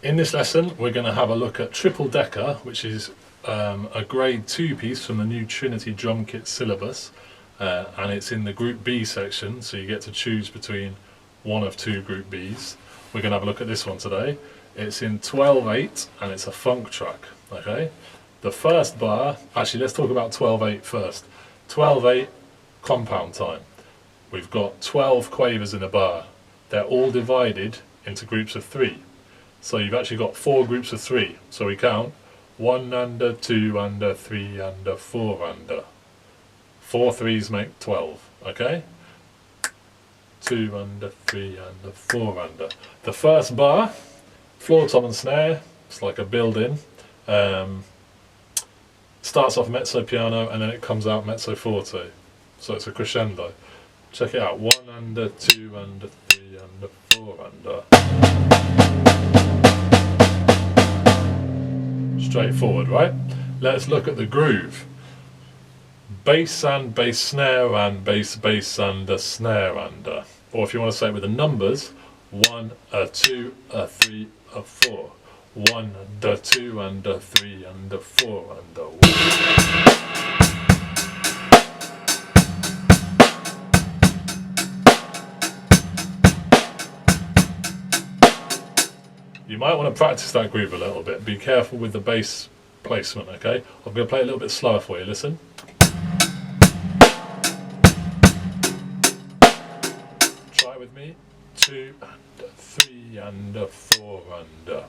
In this lesson we're going to have a look at Triple Decker, which is a grade 2 piece from the new Trinity drum kit syllabus, and it's in the Group B section, so you get to choose between one of two Group Bs. We're going to have a look at this one today. It's in 12/8 and it's a funk track. Okay, the first bar, actually let's talk about 12/8 first. 12/8 compound time. We've got 12 quavers in a bar. They're all divided into groups of 3. So you've actually got 4 groups of 3. So we count 1 under, 2 under, 3 under, 4 under. 4 threes make 12, okay? 2 under, 3 under, 4 under. The first bar, floor, tom and snare, it's like a build-in. Starts off mezzo piano and then it comes out mezzo forte. So it's a crescendo. Check it out, 1 under, 2 under, 3 under, 4 under. Straightforward, right? Let's look at the groove. Bass and bass snare and bass bass under snare under. Or if you want to say it with the numbers, 1, a 2, a 3, a 4. 1 under, 2 under, 3 under, 4 under. 1. You might want to practice that groove a little bit. Be careful with the bass placement, okay? I'm going to play it a little bit slower for you, listen. Try it with me. 2 under, 3 under, 4 under.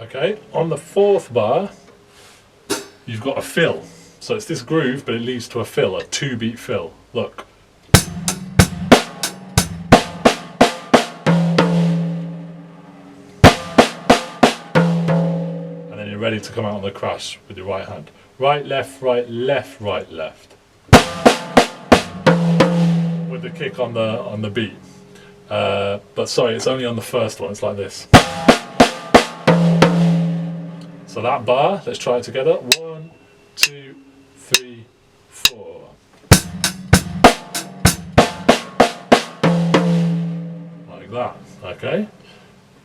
Okay, on the 4th bar, you've got a fill. So it's this groove, but it leads to a fill, a 2-beat fill. Look. And then you're ready to come out on the crash with your right hand. Right, left, right, left, right, left. With the kick on the beat. But sorry, it's only on the first one, it's like this. So that bar, let's try it together. 1, 2, 3, 4. Like that, okay?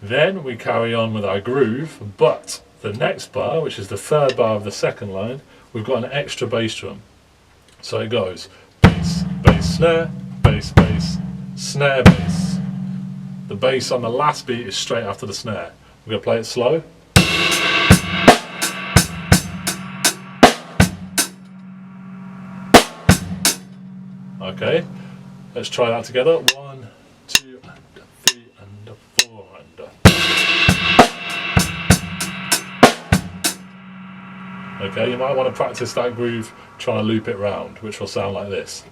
Then we carry on with our groove, but the next bar, which is the 3rd bar of the 2nd line, we've got an extra bass drum. So it goes bass, bass, snare, bass, bass, snare, bass. The bass on the last beat is straight after the snare. We're going to play it slow. Okay, let's try that together. 1, 2, under, 3, under, 4, under. Okay, you might want to practice that groove trying to loop it round, which will sound like this.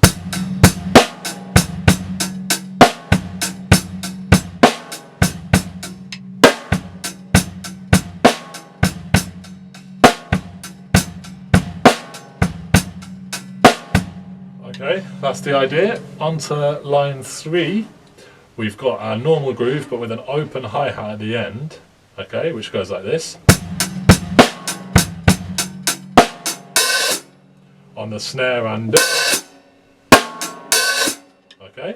Okay, that's the idea. On to line 3, we've got our normal groove but with an open hi-hat at the end, okay, which goes like this. On the snare and okay,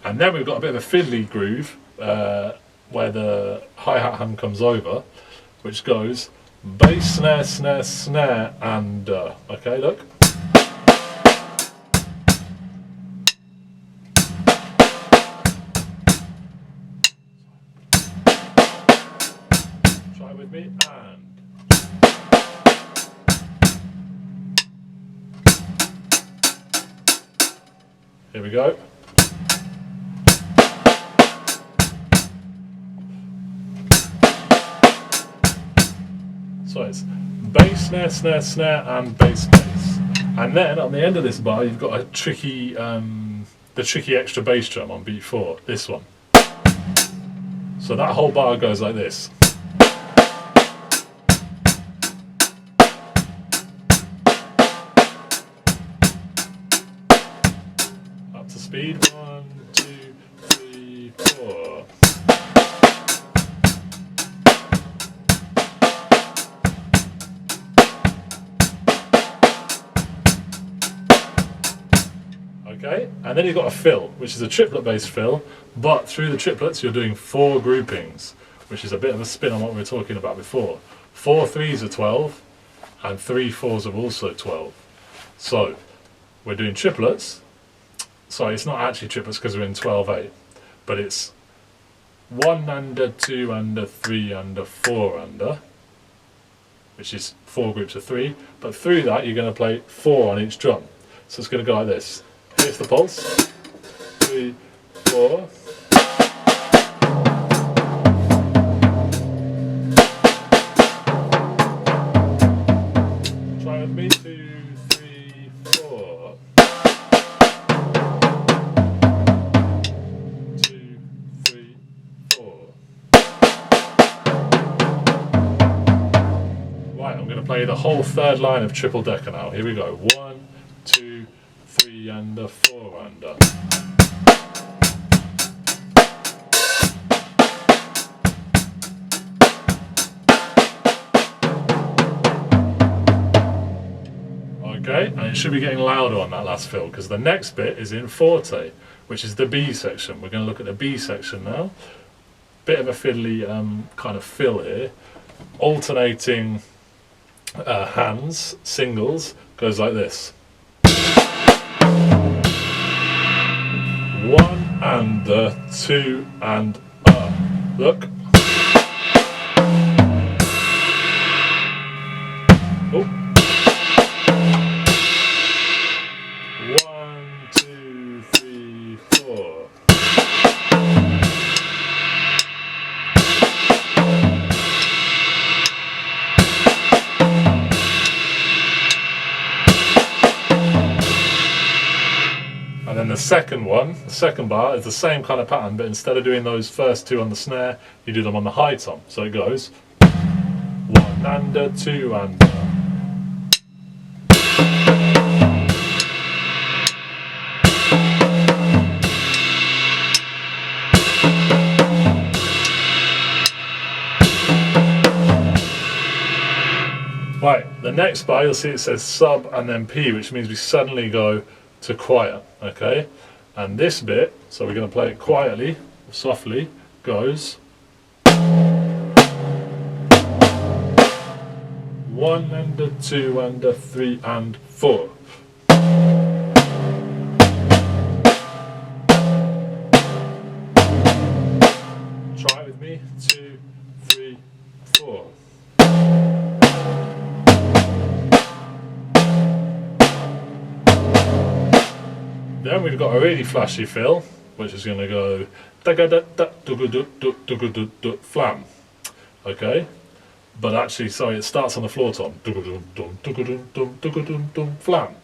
and then we've got a bit of a fiddly groove where the hi-hat hand comes over, which goes bass, snare, snare, snare and okay, look. With me and here we go. So it's bass, snare, snare, snare and bass, bass. And then on the end of this bar you've got a tricky the tricky extra bass drum on beat 4, this one. So that whole bar goes like this. Speed 1, 2, 3, 4. Okay, and then you've got a fill, which is a triplet based fill, but through the triplets you're doing 4 groupings, which is a bit of a spin on what we were talking about before. 4 3s are 12 and 3 4s are also 12. So we're doing triplets. Sorry, it's not actually triplets because we're in 12/8, but it's 1 under, 2 under, 3 under, 4 under, which is 4 groups of 3, but through that you're going to play 4 on each drum. So it's going to go like this. Here's the pulse. 3, 4. Try with me. 2, 3, 4. 2, 3, 4. Right, I'm going to play the whole third line of triple decker now. Here we go. 1, 2, 3 under, 4 under. Okay, and it should be getting louder on that last fill because the next bit is in forte, which is the B section. We're going to look at the B section now. Bit of a fiddly kind of fill here. Alternating hands, singles, goes like this. 1 under, 2 and look. Oh. 1, 2, 3, 4. And then the second one, the second bar, is the same kind of pattern, but instead of doing those first 2 on the snare, you do them on the high tom. So it goes 1 under, 2 under. Right, the next bar you'll see it says sub and then P, which means we suddenly go to quiet, okay? And this bit, so we're going to play it quietly, softly, goes 1 under, 2 under, 3 and 4. Try it with me. 2, 3, 4. Then we've got a really flashy fill, which is going to go flam. Okay, but actually, sorry, it starts on the floor tom. Flam.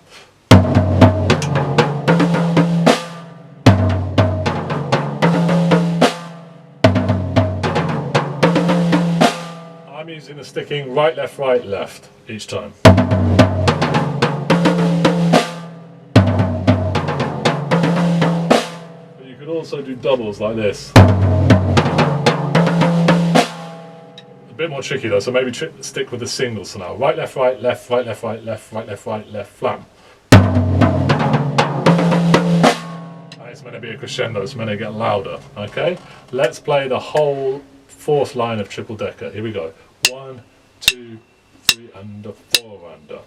I'm using the sticking right, left each time. Also do doubles like this. A bit more tricky though, so maybe stick with the singles for now. Right, left, right, left, right, left, right, left, right, left, right, left, flam. And it's meant to be a crescendo, it's meant to get louder. Okay, let's play the whole 4th line of triple decker. Here we go. 1, 2, 3 under, 4 under.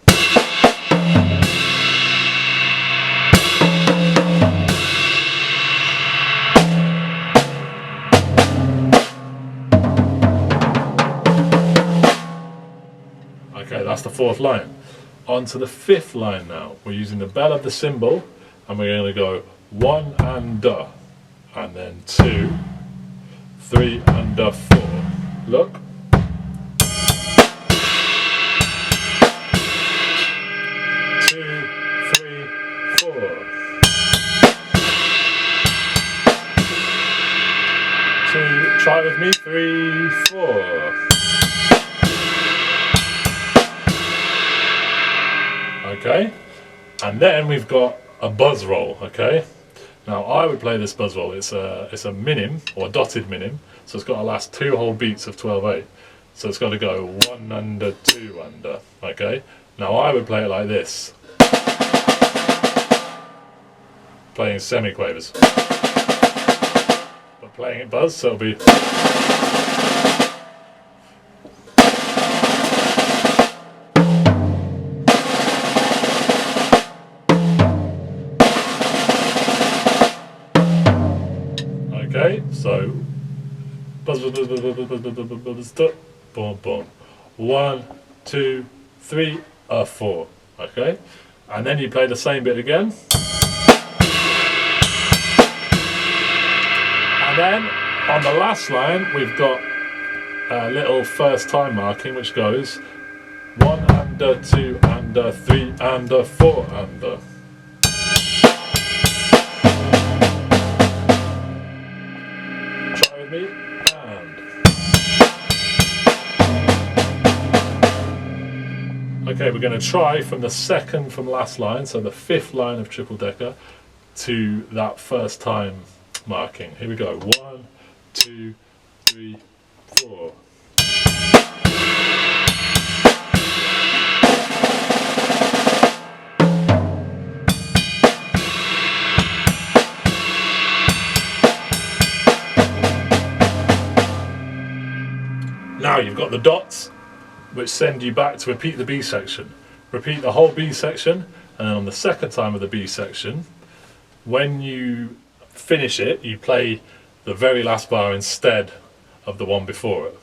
Okay, that's the 4th line. On to the 5th line now. We're using the bell of the cymbal, and we're going to go 1 under, and then 2, 3 under, 4. Look. Try with me. 3, 4. Okay, and then we've got a buzz roll. Okay, now I would play this buzz roll. It's a minim or dotted minim, so it's got to last 2 whole beats of 12/8. So it's got to go 1 under, 2 under. Okay, now I would play it like this. playing semiquavers. But playing it buzz, so it'll be. Okay, so buzz, buzz, buzz, buzz, buzz, buzz, buzz, buzz, buzz, buzz, boom, boom. 1, 2, 3, 4. Okay, and then you play the same bit again. And then on the last line, we've got a little first time marking which goes 1 and 2 and 3 and 4 and. Try with me and. Okay, we're going to try from the second from last line, so the 5th line of triple decker, to that first time marking. Here we go. 1, 2, 3, 4. Now you've got the dots, which send you back to repeat the B section. Repeat the whole B section, and then on the second time of the B section, when you finish it, you play the very last bar instead of the one before it.